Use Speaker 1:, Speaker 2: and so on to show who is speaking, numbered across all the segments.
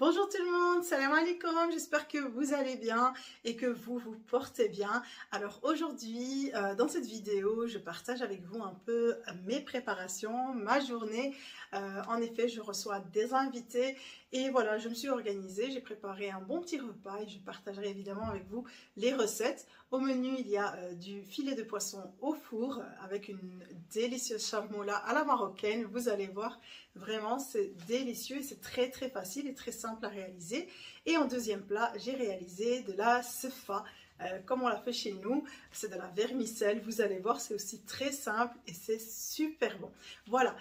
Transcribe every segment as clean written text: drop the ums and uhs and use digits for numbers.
Speaker 1: Bonjour tout le monde, salam alaikum, j'espère que vous allez bien et que vous vous portez bien. Alors aujourd'hui, dans cette vidéo, je partage avec vous un peu mes préparations, ma journée. En effet, je reçois des invités et voilà, je me suis organisée, j'ai préparé un bon petit repas et je partagerai évidemment avec vous les recettes. Au menu, il y a du filet de poisson au four avec une délicieuse charmoula à la marocaine. Vous allez voir, vraiment, c'est délicieux, c'est très très facile et très simple à réaliser. Et en deuxième plat, j'ai réalisé de la sefa, comme on l'a fait chez nous. C'est de la vermicelle, vous allez voir, c'est aussi très simple et c'est super bon. Voilà,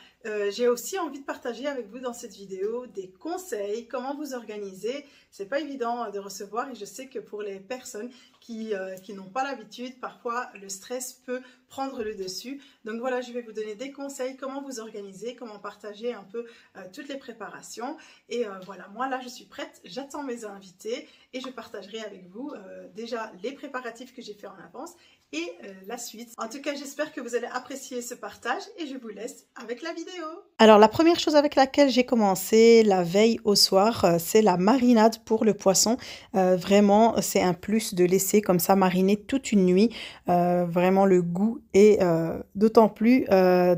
Speaker 1: j'ai aussi envie de partager avec vous dans cette vidéo des conseils, comment vous organiser. C'est pas évident de recevoir et je sais que pour les personnes qui n'ont pas l'habitude, parfois le stress peut prendre le dessus. Donc voilà, je vais vous donner des conseils, comment vous organiser, comment partager un peu toutes les préparations. Et voilà, moi là je suis prête, j'attends mes invités et je partagerai avec vous déjà les préparatifs que j'ai fait en avance et la suite. En tout cas, j'espère que vous allez apprécier ce partage et je vous laisse avec la vidéo. Alors, la première chose avec laquelle j'ai commencé la veille au soir, c'est la marinade pour le poisson. Vraiment, c'est un plus de laisser comme ça mariner toute une nuit. Vraiment, le goût est d'autant plus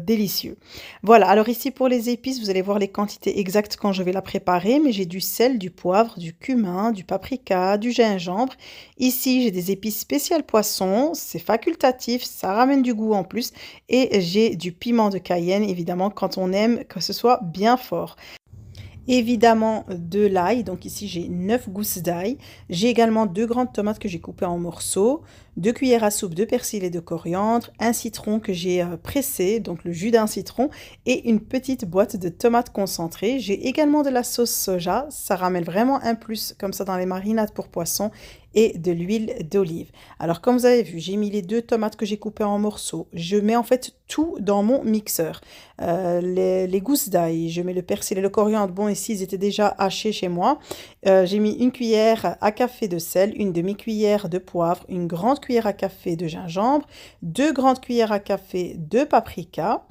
Speaker 1: délicieux. Voilà, alors ici pour les épices, vous allez voir les quantités exactes quand je vais la préparer, mais j'ai du sel, du poivre, du cumin, du paprika, du gingembre. Ici, j'ai des épices spéciales poisson, c'est facultatif, ça ramène du goût en plus. Et j'ai du piment de Cayenne, évidemment, quand on aime que ce soit bien fort. Évidemment de l'ail, donc ici j'ai 9 gousses d'ail. J'ai également 2 grandes tomates que j'ai coupées en morceaux, 2 cuillères à soupe de persil et de coriandre, un citron que j'ai pressé, donc le jus d'un citron, et une petite boîte de tomates concentrées. J'ai également de la sauce soja, ça ramène vraiment un plus comme ça dans les marinades pour poisson, et de l'huile d'olive. Alors comme vous avez vu, j'ai mis les 2 tomates que j'ai coupées en morceaux. Je mets en fait tout dans mon mixeur. Les gousses d'ail, je mets le persil et le coriandre. Bon, ici ils étaient déjà hachés chez moi. J'ai mis une cuillère à café de sel, une demi-cuillère de poivre, une grande cuillère à café de gingembre, 2 grandes cuillères à café de paprika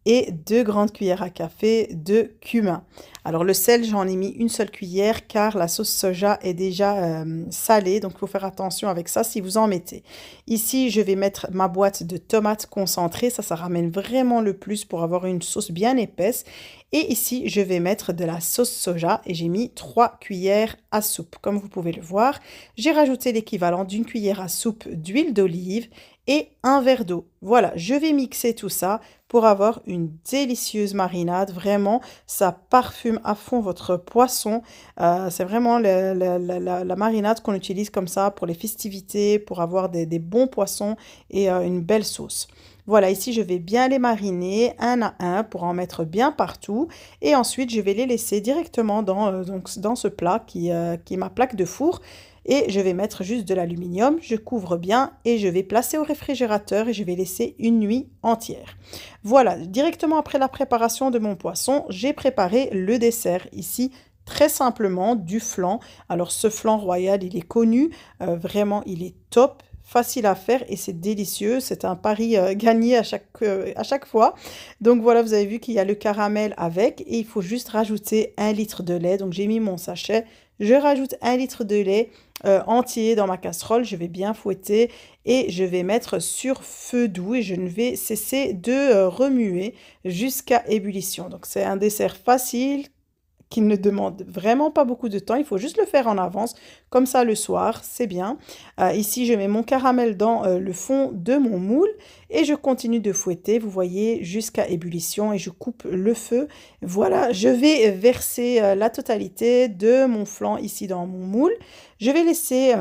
Speaker 1: et 2 grandes cuillères à café de cumin. Alors le sel, j'en ai mis une seule cuillère car la sauce soja est déjà salée, donc il faut faire attention avec ça si vous en mettez. Ici, je vais mettre ma boîte de tomates concentrées, ça ramène vraiment le plus pour avoir une sauce bien épaisse. Et ici, je vais mettre de la sauce soja et j'ai mis 3 cuillères à soupe. Comme vous pouvez le voir, j'ai rajouté l'équivalent d'une cuillère à soupe d'huile d'olive et un verre d'eau. Voilà, je vais mixer tout ça pour avoir une délicieuse marinade. Vraiment, ça parfume à fond votre poisson. C'est vraiment la marinade qu'on utilise comme ça pour les festivités, pour avoir des bons poissons et une belle sauce. Voilà, ici je vais bien les mariner un à un pour en mettre bien partout. Et ensuite, je vais les laisser directement dans ce plat qui est ma plaque de four. Et je vais mettre juste de l'aluminium, je couvre bien et je vais placer au réfrigérateur et je vais laisser une nuit entière. Voilà, directement après la préparation de mon poisson, j'ai préparé le dessert ici. Très simplement du flan. Alors ce flan royal, il est connu, vraiment il est top, facile à faire et c'est délicieux. C'est un pari gagné à chaque fois. Donc voilà, vous avez vu qu'il y a le caramel avec et il faut juste rajouter 1 litre de lait. Donc j'ai mis mon sachet, je rajoute 1 litre de lait entier dans ma casserole. Je vais bien fouetter et je vais mettre sur feu doux et je ne vais cesser de remuer jusqu'à ébullition. Donc c'est un dessert facile qui ne demande vraiment pas beaucoup de temps, il faut juste le faire en avance, comme ça le soir, c'est bien. Ici, je mets mon caramel dans le fond de mon moule et je continue de fouetter, vous voyez, jusqu'à ébullition et je coupe le feu. Voilà, je vais verser la totalité de mon flan ici dans mon moule. Je vais laisser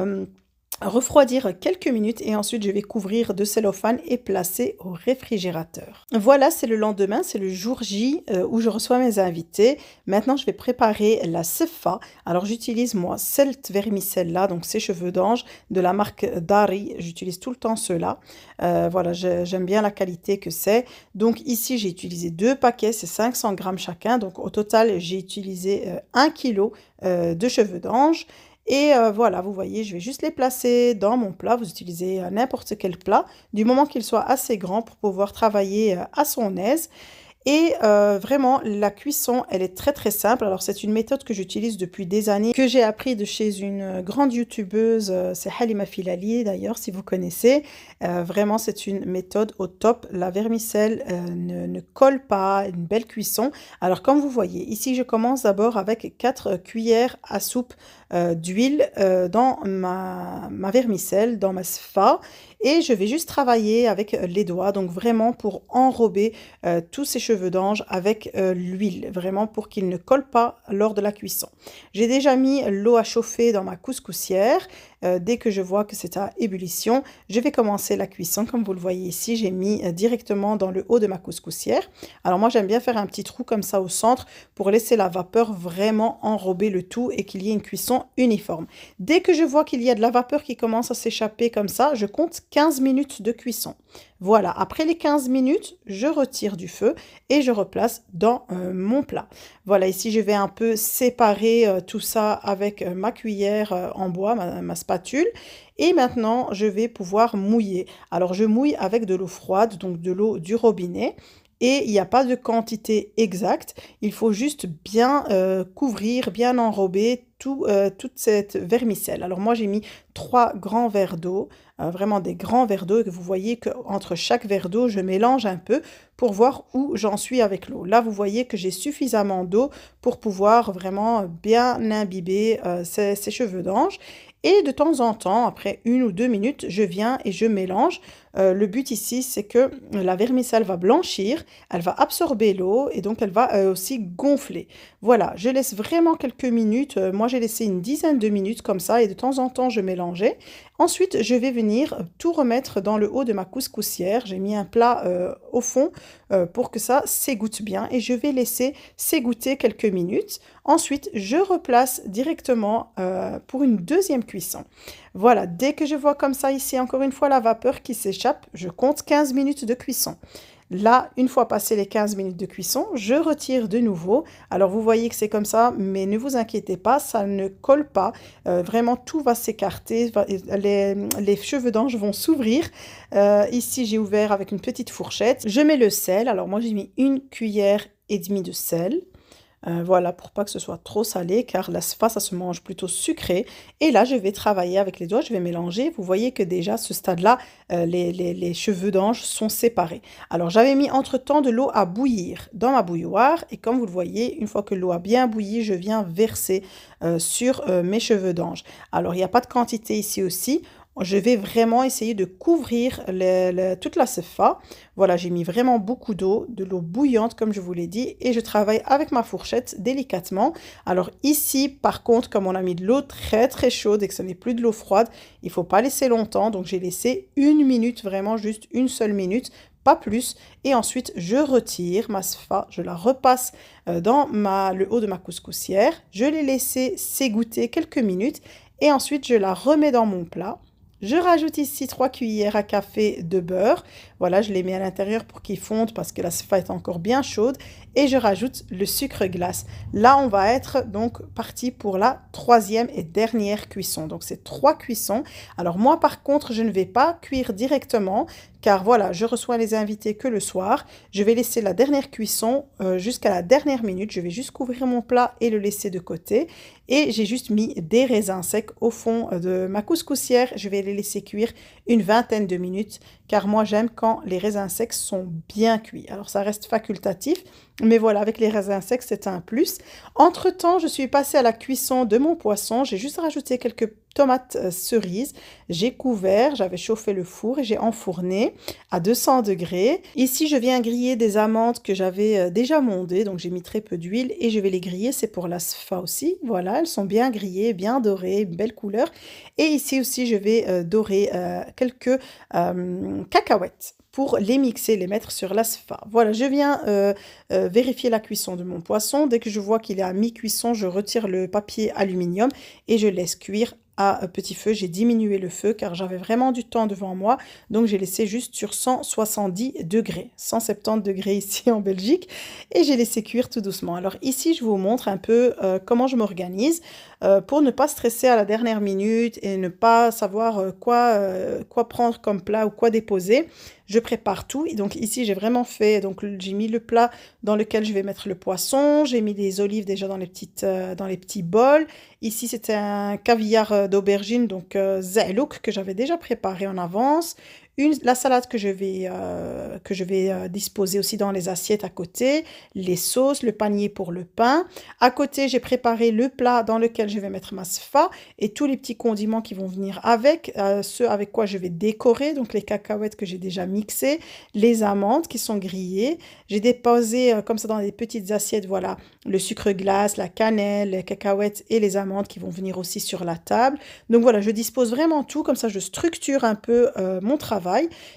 Speaker 1: refroidir quelques minutes et ensuite je vais couvrir de cellophane et placer au réfrigérateur. Voilà, c'est le lendemain, c'est le jour J où je reçois mes invités. Maintenant, je vais préparer la sefa. Alors, j'utilise moi cette vermicelle-là, donc ces cheveux d'ange de la marque Dari. J'utilise tout le temps ceux-là. Voilà, j'aime bien la qualité que c'est. Donc ici, j'ai utilisé 2 paquets, c'est 500 grammes chacun. Donc au total, j'ai utilisé 1 kg de cheveux d'ange. Et voilà, vous voyez, je vais juste les placer dans mon plat. Vous utilisez n'importe quel plat, du moment qu'il soit assez grand pour pouvoir travailler à son aise. Et vraiment, la cuisson, elle est très très simple. Alors, c'est une méthode que j'utilise depuis des années, que j'ai appris de chez une grande youtubeuse, c'est Halima Filali d'ailleurs, si vous connaissez. Vraiment, c'est une méthode au top. La vermicelle ne colle pas, une belle cuisson. Alors, comme vous voyez, ici, je commence d'abord avec 4 cuillères à soupe d'huile dans ma vermicelle, dans ma sfa. Et je vais juste travailler avec les doigts, donc vraiment pour enrober tous ces cheveux d'ange avec l'huile, vraiment pour qu'ils ne collent pas lors de la cuisson. J'ai déjà mis l'eau à chauffer dans ma couscoussière. Dès que je vois que c'est à ébullition, je vais commencer la cuisson. Comme vous le voyez ici, j'ai mis directement dans le haut de ma couscoussière. Alors moi, j'aime bien faire un petit trou comme ça au centre pour laisser la vapeur vraiment enrober le tout et qu'il y ait une cuisson uniforme. Dès que je vois qu'il y a de la vapeur qui commence à s'échapper comme ça, je compte 15 minutes de cuisson. Voilà, après les 15 minutes, je retire du feu et je replace dans mon plat. Voilà, ici je vais un peu séparer tout ça avec ma cuillère en bois, ma spatule. Et maintenant, je vais pouvoir mouiller. Alors, je mouille avec de l'eau froide, donc de l'eau du robinet. Et il n'y a pas de quantité exacte. Il faut juste bien couvrir, bien enrober toute cette vermicelle. Alors moi, j'ai mis 3 grands verres d'eau, vraiment des grands verres d'eau. Et vous voyez qu'entre chaque verre d'eau, je mélange un peu pour voir où j'en suis avec l'eau. Là, vous voyez que j'ai suffisamment d'eau pour pouvoir vraiment bien imbiber ces cheveux d'ange. Et de temps en temps, après 1 ou 2 minutes, je viens et je mélange. Le but ici, c'est que la vermicelle va blanchir, elle va absorber l'eau et donc elle va aussi gonfler. Voilà, je laisse vraiment quelques minutes. Moi, j'ai laissé une dizaine de minutes comme ça et de temps en temps, je mélangeais. Ensuite, je vais venir tout remettre dans le haut de ma couscoussière. J'ai mis un plat au fond pour que ça s'égoutte bien et je vais laisser s'égoutter quelques minutes. Ensuite, je replace directement pour une deuxième cuisson. Voilà, dès que je vois comme ça ici, encore une fois, la vapeur qui s'échappe, je compte 15 minutes de cuisson. Là, une fois passé les 15 minutes de cuisson, je retire de nouveau. Alors, vous voyez que c'est comme ça, mais ne vous inquiétez pas, ça ne colle pas. Vraiment, tout va s'écarter, les cheveux d'ange vont s'ouvrir. Ici, j'ai ouvert avec une petite fourchette. Je mets le sel. Alors, moi, j'ai mis 1,5 cuillère de sel. Voilà, pour pas que ce soit trop salé, car la sfa, ça se mange plutôt sucré. Et là, je vais travailler avec les doigts, je vais mélanger. Vous voyez que déjà, à ce stade-là, les cheveux d'ange sont séparés. Alors, j'avais mis entre-temps de l'eau à bouillir dans ma bouilloire. Et comme vous le voyez, une fois que l'eau a bien bouilli, je viens verser sur mes cheveux d'ange. Alors, il n'y a pas de quantité ici aussi. Je vais vraiment essayer de couvrir toute la sfa. Voilà, j'ai mis vraiment beaucoup d'eau, de l'eau bouillante comme je vous l'ai dit, et je travaille avec ma fourchette délicatement. Alors ici, par contre, comme on a mis de l'eau très très chaude et que ce n'est plus de l'eau froide, il ne faut pas laisser longtemps. Donc j'ai laissé 1 minute, vraiment juste une seule minute, pas plus. Et ensuite, je retire ma sfa, je la repasse dans le haut de ma couscoussière. Je l'ai laissée s'égoutter quelques minutes et ensuite je la remets dans mon plat. Je rajoute ici 3 cuillères à café de beurre. Voilà, je les mets à l'intérieur pour qu'ils fondent parce que la sfa est encore bien chaude. Et je rajoute le sucre glace. Là, on va être donc parti pour la 3e et dernière cuisson. Donc, c'est 3 cuissons. Alors, moi, par contre, je ne vais pas cuire directement car voilà, je reçois les invités que le soir. Je vais laisser la dernière cuisson jusqu'à la dernière minute. Je vais juste couvrir mon plat et le laisser de côté. Et j'ai juste mis des raisins secs au fond de ma couscoussière. Je vais les laisser cuire une vingtaine de minutes car moi j'aime quand les raisins secs sont bien cuits. Alors ça reste facultatif, mais voilà, avec les raisins secs, c'est un plus. Entre-temps, je suis passée à la cuisson de mon poisson. J'ai juste rajouté quelques tomates cerises. J'ai couvert, j'avais chauffé le four et j'ai enfourné à 200 degrés. Ici, je viens griller des amandes que j'avais déjà mondées, donc j'ai mis très peu d'huile et je vais les griller. C'est pour la sfa aussi. Voilà, elles sont bien grillées, bien dorées, une belle couleur. Et ici aussi, je vais dorer quelques cacahuètes pour les mixer, les mettre sur la sfa. Voilà, je viens vérifier la cuisson de mon poisson. Dès que je vois qu'il est à mi-cuisson, je retire le papier aluminium et je laisse cuire à petit feu. J'ai diminué le feu car j'avais vraiment du temps devant moi. Donc, j'ai laissé juste sur 170 degrés, 170 degrés ici en Belgique. Et j'ai laissé cuire tout doucement. Alors ici, je vous montre un peu comment je m'organise. pour ne pas stresser à la dernière minute et ne pas savoir quoi prendre comme plat ou quoi déposer. Je prépare tout et donc ici j'ai vraiment fait, donc j'ai mis le plat dans lequel je vais mettre le poisson, j'ai mis des olives déjà dans les petits bols. Ici c'était un caviar d'aubergine, donc za'louk que j'avais déjà préparé en avance. La salade que je vais disposer aussi dans les assiettes à côté, les sauces, le panier pour le pain. À côté, j'ai préparé le plat dans lequel je vais mettre ma sfa et tous les petits condiments qui vont venir avec, ceux avec quoi je vais décorer, donc les cacahuètes que j'ai déjà mixées, les amandes qui sont grillées. J'ai déposé comme ça dans des petites assiettes, voilà, le sucre glace, la cannelle, les cacahuètes et les amandes qui vont venir aussi sur la table. Donc voilà, je dispose vraiment tout, comme ça je structure un peu mon travail.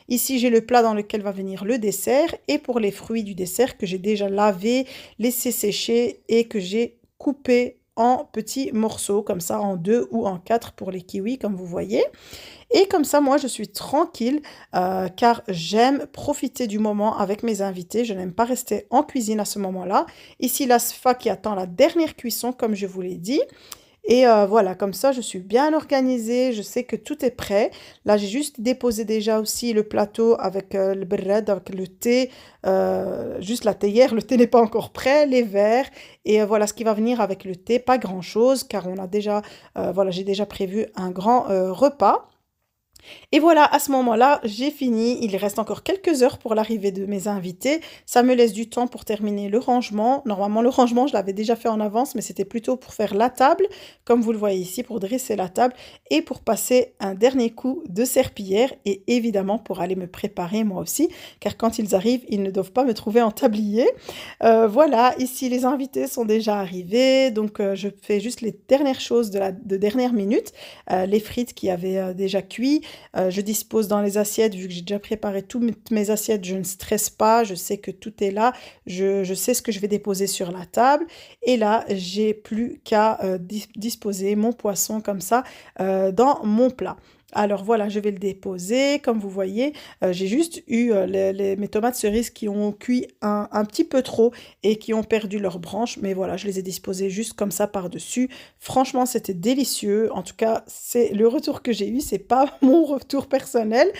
Speaker 1: Ici, j'ai le plat dans lequel va venir le dessert et pour les fruits du dessert que j'ai déjà lavé, laissé sécher et que j'ai coupé en petits morceaux, comme ça en 2 ou en 4 pour les kiwis, comme vous voyez. Et comme ça, moi, je suis tranquille car j'aime profiter du moment avec mes invités. Je n'aime pas rester en cuisine à ce moment-là. Ici, la sfa qui attend la dernière cuisson, comme je vous l'ai dit. Et voilà, comme ça, je suis bien organisée, je sais que tout est prêt. Là, j'ai juste déposé déjà aussi le plateau avec le bread, avec le thé, juste la théière. Le thé n'est pas encore prêt, les verres. Et voilà ce qui va venir avec le thé, pas grand-chose, car on a déjà, voilà, j'ai déjà prévu un grand repas. Et voilà, à ce moment-là, j'ai fini. Il reste encore quelques heures pour l'arrivée de mes invités. Ça me laisse du temps pour terminer le rangement. Normalement, le rangement, je l'avais déjà fait en avance, mais c'était plutôt pour faire la table, comme vous le voyez ici, pour dresser la table et pour passer un dernier coup de serpillière et évidemment pour aller me préparer moi aussi, car quand ils arrivent, ils ne doivent pas me trouver en tablier. Voilà, ici, les invités sont déjà arrivés, donc je fais juste les dernières choses de dernière minute, les frites qui avaient déjà cuit. Je dispose dans les assiettes, vu que j'ai déjà préparé toutes mes assiettes, je ne stresse pas, je sais que tout est là, je sais ce que je vais déposer sur la table. Et là, j'ai plus qu'à disposer mon poisson comme ça dans mon plat. Alors voilà, je vais le déposer. Comme vous voyez, j'ai juste eu mes tomates cerises qui ont cuit un petit peu trop et qui ont perdu leurs branches. Mais voilà, je les ai disposées juste comme ça par-dessus. Franchement, c'était délicieux. En tout cas, c'est le retour que j'ai eu. C'est pas mon retour personnel.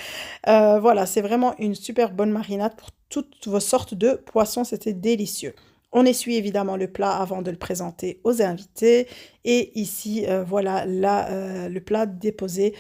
Speaker 1: Voilà, c'est vraiment une super bonne marinade pour toutes vos sortes de poissons. C'était délicieux. On essuie évidemment le plat avant de le présenter aux invités. Et ici, voilà le plat déposé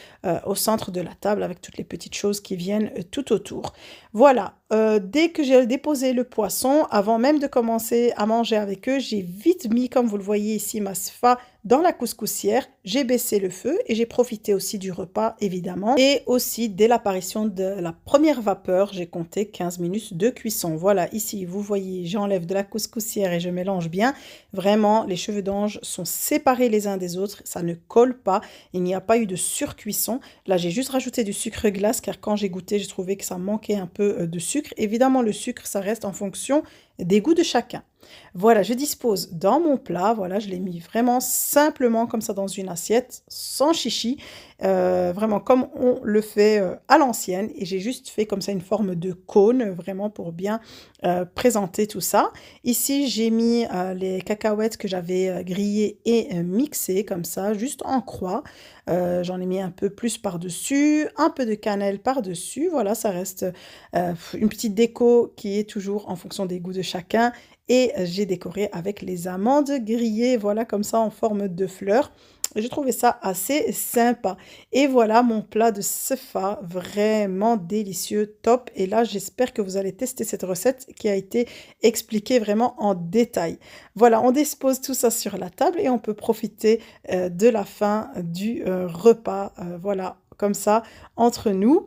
Speaker 1: au centre de la table avec toutes les petites choses qui viennent tout autour. Voilà, dès que j'ai déposé le poisson, avant même de commencer à manger avec eux, j'ai vite mis, comme vous le voyez ici, ma sfa dans la couscoussière. J'ai baissé le feu et j'ai profité aussi du repas, évidemment. Et aussi, dès l'apparition de la première vapeur, j'ai compté 15 minutes de cuisson. Voilà, ici, vous voyez, j'enlève de la couscoussière et je mélange bien. Vraiment, les cheveux d'ange sont séparés les uns des autres, ça ne colle pas, il n'y a pas eu de surcuisson. Là, j'ai juste rajouté du sucre glace car quand j'ai goûté, j'ai trouvé que ça manquait un peu de sucre. Évidemment, le sucre, ça reste en fonction des goûts de chacun. Voilà, je dispose dans mon plat, voilà, je l'ai mis vraiment simplement comme ça dans une assiette, sans chichi, vraiment comme on le fait à l'ancienne. Et j'ai juste fait comme ça une forme de cône, vraiment pour bien présenter tout ça. Ici, j'ai mis les cacahuètes que j'avais grillées et mixées comme ça, juste en croix. J'en ai mis un peu plus par-dessus, un peu de cannelle par-dessus. Voilà, ça reste une petite déco qui est toujours en fonction des goûts de chacun. Et j'ai décoré avec les amandes grillées, voilà, comme ça en forme de fleurs. J'ai trouvé ça assez sympa. Et voilà mon plat de sefa, vraiment délicieux, top. Et là, j'espère que vous allez tester cette recette qui a été expliquée vraiment en détail. Voilà, on dispose tout ça sur la table et on peut profiter de la fin du repas. Voilà, comme ça, entre nous.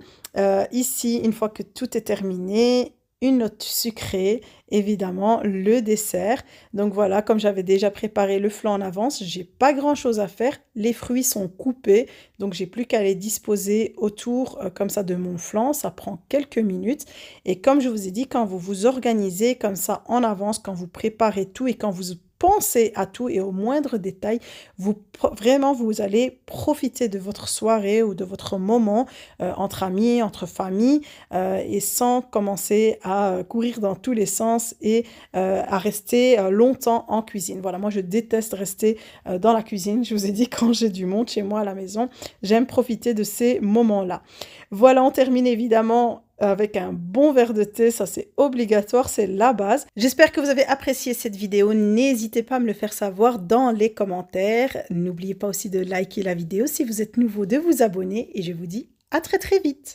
Speaker 1: Ici, une fois que tout est terminé, une note sucrée, évidemment, le dessert. Donc voilà, comme j'avais déjà préparé le flan en avance, j'ai pas grand-chose à faire. Les fruits sont coupés, donc j'ai plus qu'à les disposer autour comme ça de mon flan. Ça prend quelques minutes. Et comme je vous ai dit, quand vous vous organisez comme ça en avance, quand vous préparez tout et quand vous pensez à tout et au moindre détail, vraiment, vous allez profiter de votre soirée ou de votre moment entre amis, entre familles, et sans commencer à courir dans tous les sens et à rester longtemps en cuisine. Voilà, moi je déteste rester dans la cuisine. Je vous ai dit, quand j'ai du monde chez moi à la maison, j'aime profiter de ces moments-là. Voilà, on termine évidemment avec un bon verre de thé, ça c'est obligatoire, c'est la base. J'espère que vous avez apprécié cette vidéo, n'hésitez pas à me le faire savoir dans les commentaires. N'oubliez pas aussi de liker la vidéo si vous êtes nouveau, de vous abonner et je vous dis à très très vite.